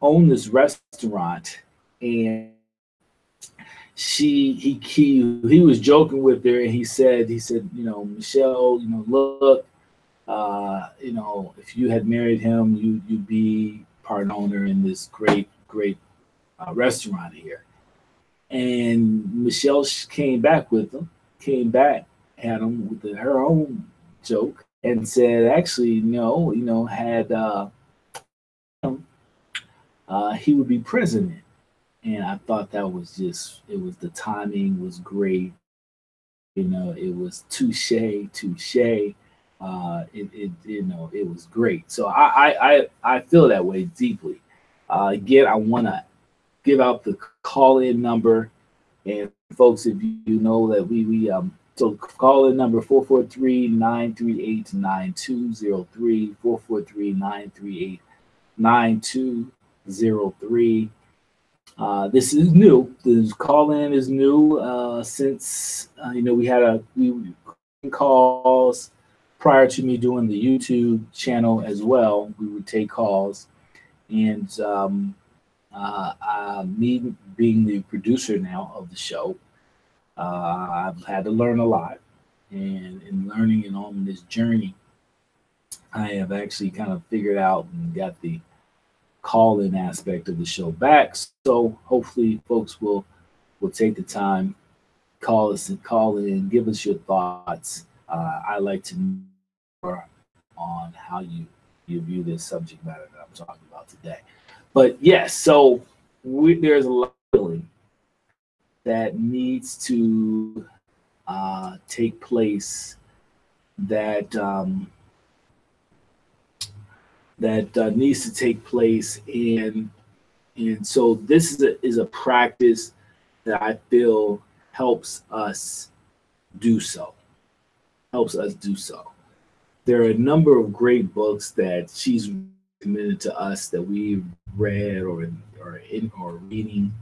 Own this restaurant, and he was joking with her, and he said, Michelle, look, if you had married him, you'd be part owner in this great restaurant here. And Michelle came back with him, came back at him with her own joke, and said, actually, no, had he would be president. And I thought that was the timing was great. It was touche. It was great. So I feel that way deeply. Again, I want to give out the call in number, and folks, if you know that we so call in number 443-938-9203, 443-938-9203. This is new. This call in is new since we had we calls prior to me doing the YouTube channel as well. We would take calls, and me being the producer now of the show, I've had to learn a lot, and in learning and on this journey, I have actually kind of figured out and got the call-in aspect of the show back. So hopefully folks will take the time, call us and call in, give us your thoughts. I like to know more on how you view this subject matter that I'm talking about today. But yes, so there's a lot of healing that needs to take place that needs to take place, and so this is a practice that I feel helps us do so. There are a number of great books that she's recommended to us that we've read or reading.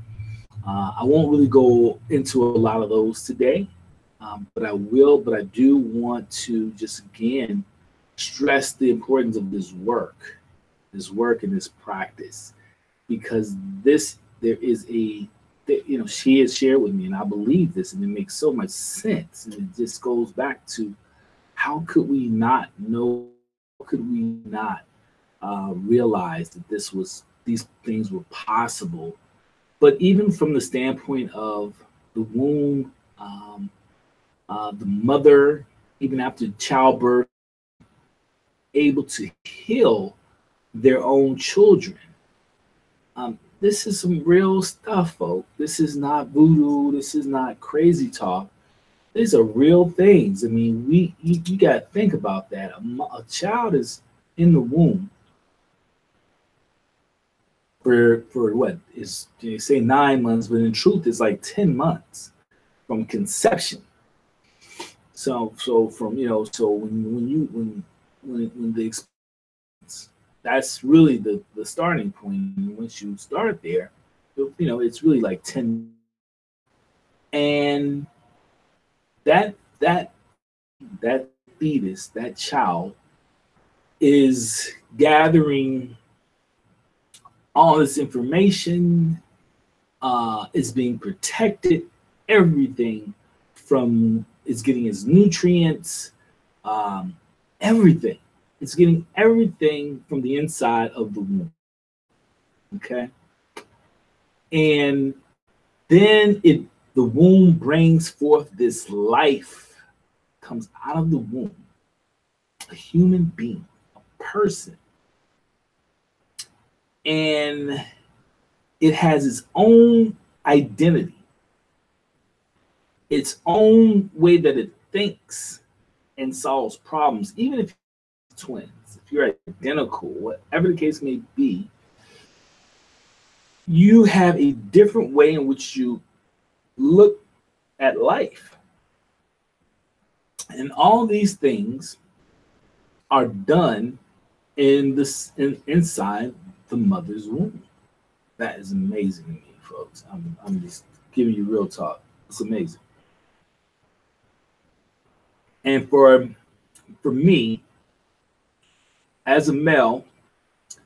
I won't really go into a lot of those today, but I will. But I do want to just again stress the importance of this work and this practice, because she has shared with me, and I believe this, and it makes so much sense, and it just goes back to how could we not know, how could we not realize that these things were possible. But even from the standpoint of the womb, the mother, even after childbirth, able to heal their own children. This is some real stuff, folks. This is not voodoo. This is not crazy talk. These are real things. I mean, you got to think about that. A child is in the womb for what is, they say 9 months, but in truth, it's like 10 months from conception. So from when the experience, that's really the starting point. And once you start there, it's really like 10, and that fetus, that child, is gathering all this information, is being protected, everything from, it's getting its nutrients, everything. It's getting everything from the inside of the womb. Okay. And then the womb brings forth this life, comes out of the womb, a human being, a person. And it has its own identity, its own way that it thinks and solves problems, even if you're twins, if you're identical, whatever the case may be, you have a different way in which you look at life. And all these things are done inside the mother's womb. That is amazing to me, folks. I'm just giving you real talk. It's amazing. And for me, as a male,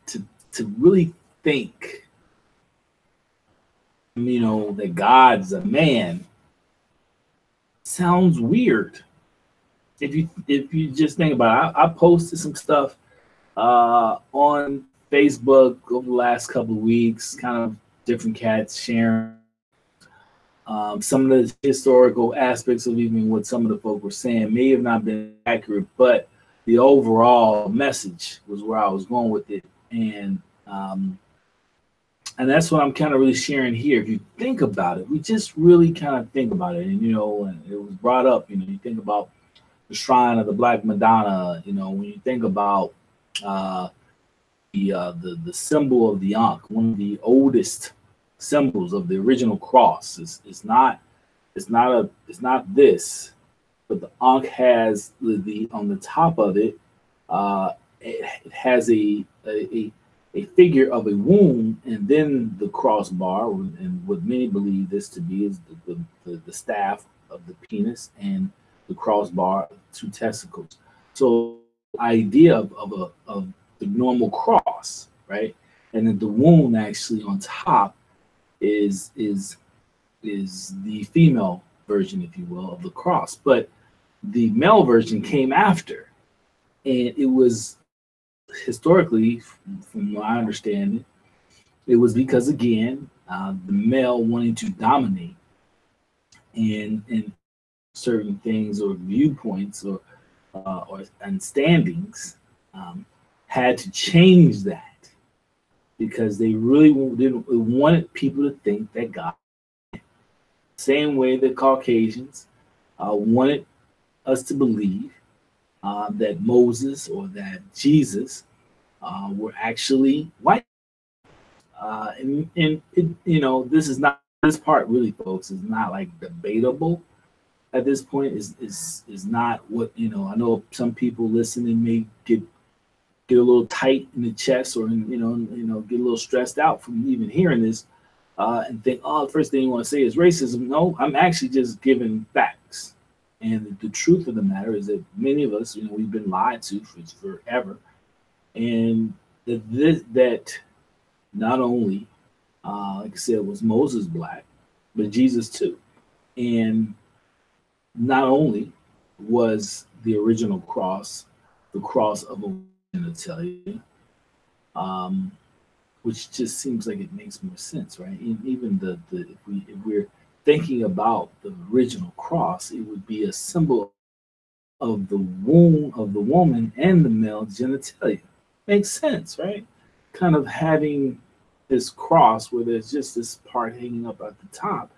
to really think that God's a man sounds weird. If you just think about it, I posted some stuff on Facebook over the last couple of weeks, kind of different cats sharing some of the historical aspects of even what some of the folk were saying may have not been accurate, but the overall message was where I was going with it, and that's what I'm kind of really sharing here. If you think about it, we just really kind of think about it, and and it was brought up. You think about the shrine of the Black Madonna. When you think about uh, the symbol of the Ankh, one of the oldest symbols of the original cross. It's not this, but the Ankh has the on the top of it. It has a figure of a womb, and then the crossbar, and what many believe this to be is the staff of the penis, and the crossbar, two testicles. So idea of the normal cross, right? And then the wound actually on top is the female version, if you will, of the cross. But the male version came after, and it was historically, from what I understand it was because again, the male wanting to dominate and certain things or viewpoints or and standings, had to change that because they really didn't wanted people to think that God, same way that Caucasians wanted us to believe that Moses or that Jesus were actually white. And it, this is not, this part really, folks, is not like debatable at this point. Is not what, I know some people listening may get a little tight in the chest, or get a little stressed out from even hearing this, and think, oh, the first thing you want to say is racism. No, I'm actually just giving facts. And the truth of the matter is that many of us, we've been lied to for forever, and that not only, like I said, was Moses black, but Jesus too. And not only was the original cross the cross of a genitalia, um, which just seems like it makes more sense, right? Even if we're thinking about the original cross, it would be a symbol of the womb of the woman and the male genitalia. Makes sense, right? Kind of having this cross where there's just this part hanging up at the top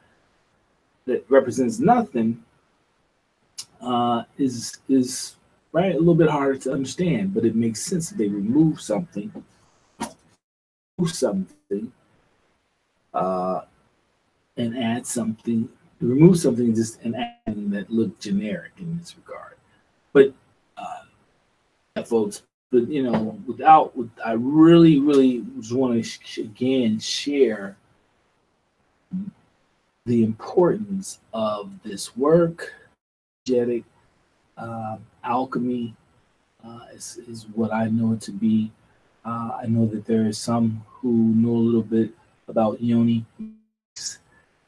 that represents nothing, is right a little bit harder to understand, but it makes sense that they remove something, uh, and add something, remove something just and add something that looked generic in this regard. But yeah, folks, but I really just want to again share the importance of this work. Energetic alchemy is what I know it to be. I know that there are some who know a little bit about yoni.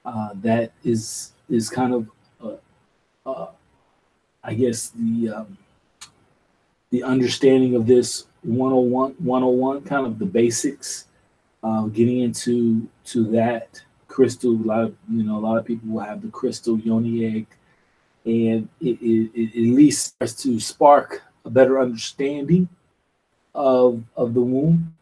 That is kind of, I guess, the understanding of this 101, kind of the basics, getting into that crystal. A lot of people will have the crystal yoni egg, and it at least starts to spark a better understanding of the womb.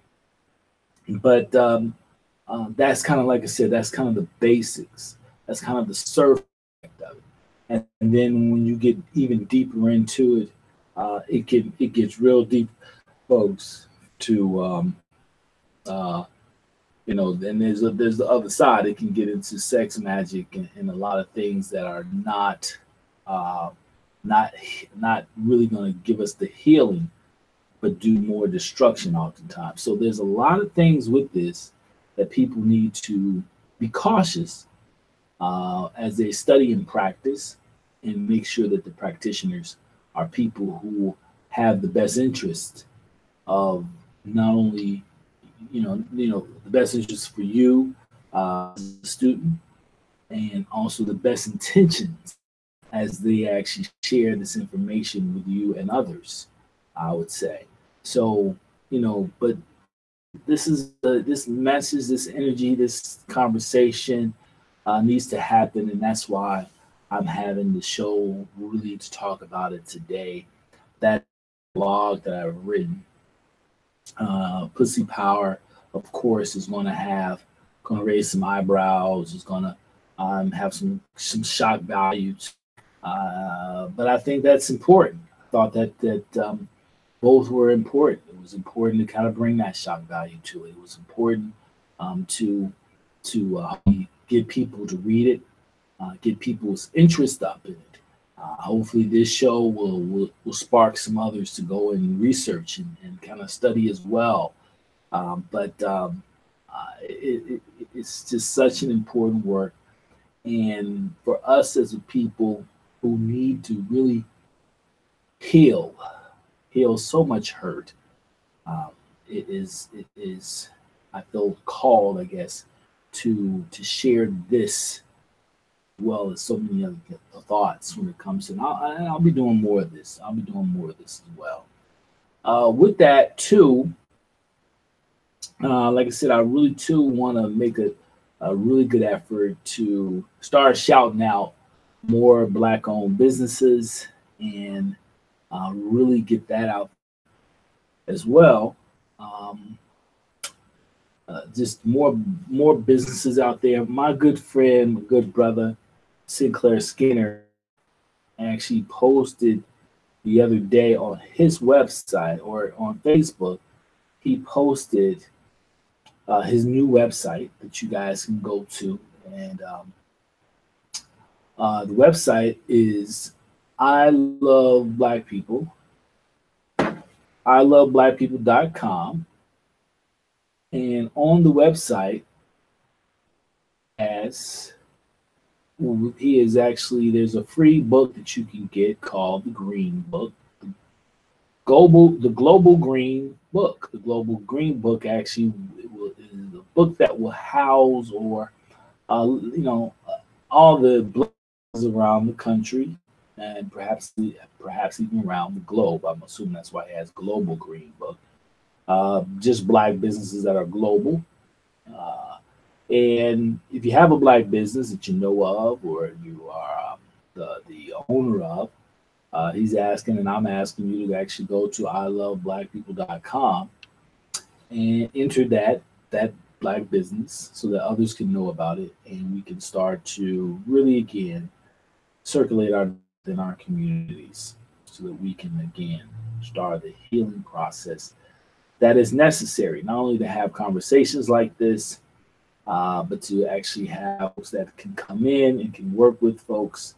But that's kind of, like I said, that's kind of the basics. That's kind of the surface of it. And then when you get even deeper into it, it gets real deep, folks. To then there's the other side. It can get into sex magic and a lot of things that are not really going to give us the healing, but do more destruction oftentimes. So there's a lot of things with this that people need to be cautious as they study and practice, and make sure that the practitioners are people who have the best interest of not only the best interest for you, as a student, and also the best intentions as they actually share this information with you and others, I would say. So, but this message, this energy, this conversation needs to happen, and that's why I'm having the show really to talk about it today. That blog that I've written, Pussy Power, of course, is going to raise some eyebrows. Is going to have some shock value. But I think that's important. I thought that both were important. It was important to kind of bring that shock value to it. It was important to get people to read it, get people's interest up in it. Hopefully, this show will spark some others to go and research and kind of study as well. But it's just such an important work, and for us as a people who need to really heal, heal so much hurt. Um, it is I feel called, I guess, to share this well as so many other thoughts when it comes to, and I'll be doing more of this. I'll be doing more of this as well. With that too, like I said, I really too want to make a really good effort to start shouting out more black-owned businesses and really get that out as well. Um, just more businesses out there. My good friend, my good brother, Sinclair Skinner, actually posted the other day on his website or on Facebook. He posted his new website that you guys can go to, and the website is I love black people. iloveblackpeople.com. And on the website, as he is actually, there's a free book that you can get called the Green Book, the Global Green Book. The Global Green Book actually is a book that will house or all the blacks around the country and perhaps even around the globe. I'm assuming that's why it has Global Green Book. Just black businesses that are global. Uh, and if you have a black business that you know of or you are the owner of, he's asking, and I'm asking you to actually go to iloveblackpeople.com and enter that black business so that others can know about it, and we can start to really again circulate in our communities so that we can again start the healing process that is necessary, not only to have conversations like this, but to actually have folks that can come in and can work with folks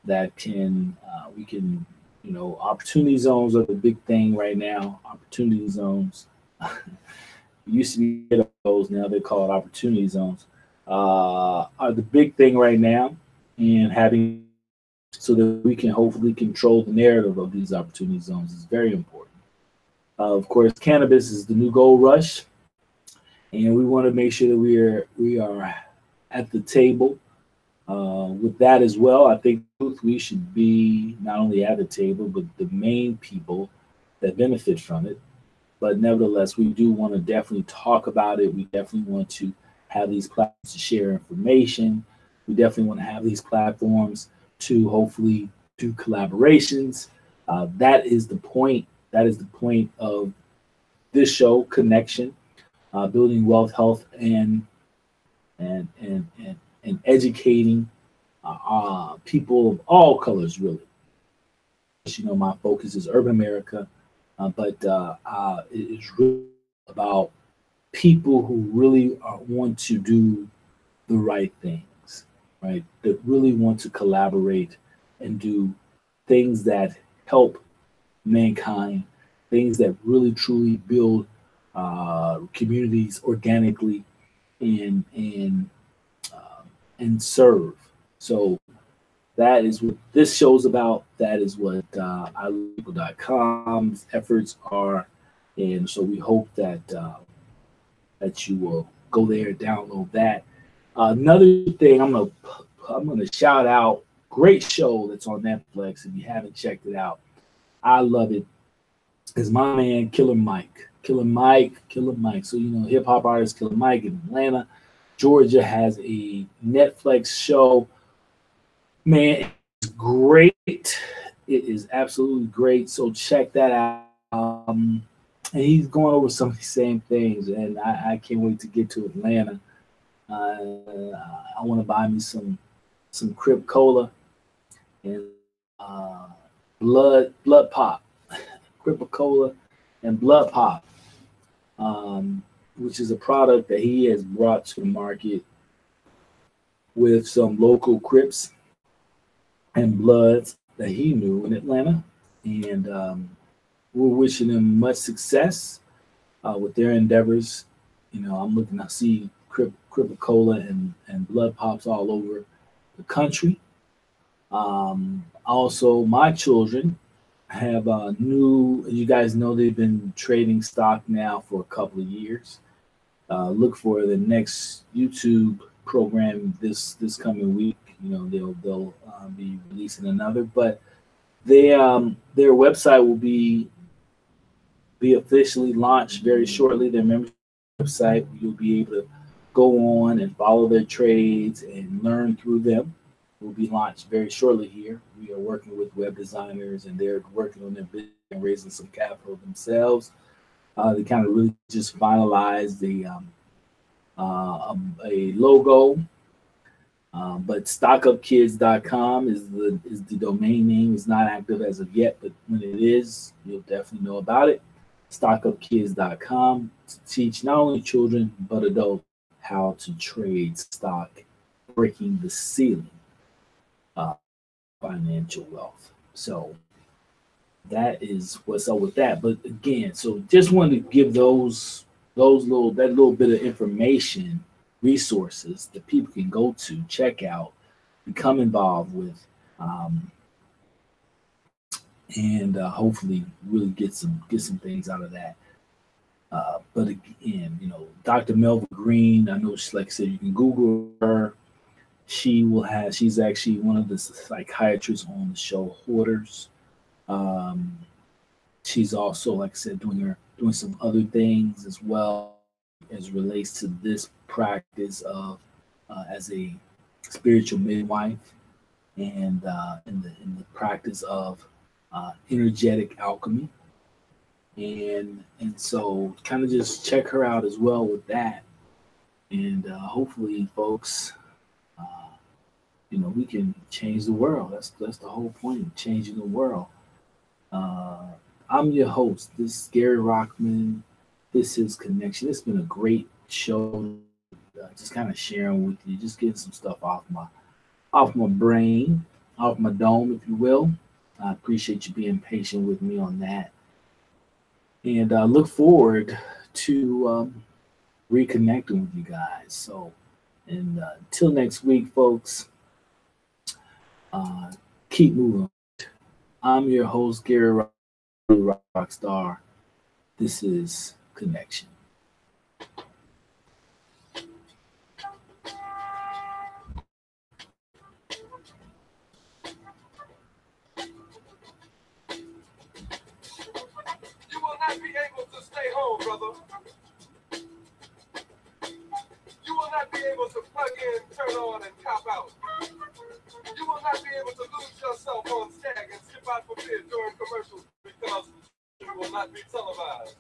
that can, we can, opportunity zones are the big thing right now. Opportunity zones used to be those, now they call it opportunity zones, are the big thing right now, and having so that we can hopefully control the narrative of these opportunity zones is very important. Of course, cannabis is the new gold rush, and we want to make sure that we are at the table with that as well. I think we should be not only at the table, but the main people that benefit from it. But nevertheless, we do want to definitely talk about it. We definitely want to have these platforms to share information. We definitely want to have these platforms to hopefully do collaborations. That is the point. That is the point of this show, connection, building wealth, health, and educating people of all colors, really. My focus is urban America, but it is really about people who really want to do the right things, right? That really want to collaborate and do things that help mankind, things that really truly build communities organically and serve. So that is what this show's about. That is what iLocal.com's efforts are, and so we hope that that you will go there, download that, Another thing I'm gonna shout out. Great show that's on Netflix. If you haven't checked it out, I love it. Is my man Killer Mike. Killer Mike. So hip hop artist Killer Mike in Atlanta, Georgia has a Netflix show. Man, it's great. It is absolutely great. So check that out. And he's going over some of the same things, and I can't wait to get to Atlanta. I want to buy me some Crip Cola and uh, blood pop, Crip Cola and blood pop, which is a product that he has brought to the market with some local Crips and Bloods that he knew in Atlanta, and we're wishing them much success with their endeavors. I'm looking to see Cola and blood pops all over the country. Also, my children have new. You guys know they've been trading stock now for a couple of years. Look for the next YouTube program this coming week. They'll be releasing another, but their website will be officially launched very shortly. Their membership website, you'll be able to go on and follow their trades and learn through them. Will be launched very shortly here. We are working with web designers, and they're working on their business and raising some capital themselves. They kind of really just finalized a logo. But stockupkids.com is the domain name. It's not active as of yet, but when it is, you'll definitely know about it. Stockupkids.com to teach not only children but adults how to trade stock, breaking the ceiling of financial wealth. So that is what's up with that. But again, so just wanted to give that little bit of information, resources that people can go to, check out, become involved with, um, and hopefully really get some things out of that. But again, Dr. Melva Green, I know she, like I said, you can Google her. She's actually one of the psychiatrists on the show Hoarders. Um, she's also, like I said, doing some other things as well as relates to this practice of as a spiritual midwife and in the practice of energetic alchemy, and so kind of just check her out as well with that, and hopefully, folks, uh, we can change the world. That's the whole point of changing the world. Uh, I'm your host. This is Gary Rockman. This is Connection. It's been a great show. Just kind of sharing with you, just getting some stuff off my brain, off my dome, if you will. I appreciate you being patient with me on that, and look forward to reconnecting with you guys. So, and until next week, folks, uh, keep moving. I'm your host, Gary Rockstar. This is Connection. You will not be able to stay home, brother. You will not be able to plug in, turn on, and cop out. You will not be able to lose yourself on Stag and skip out for beer during commercials because you will not be televised.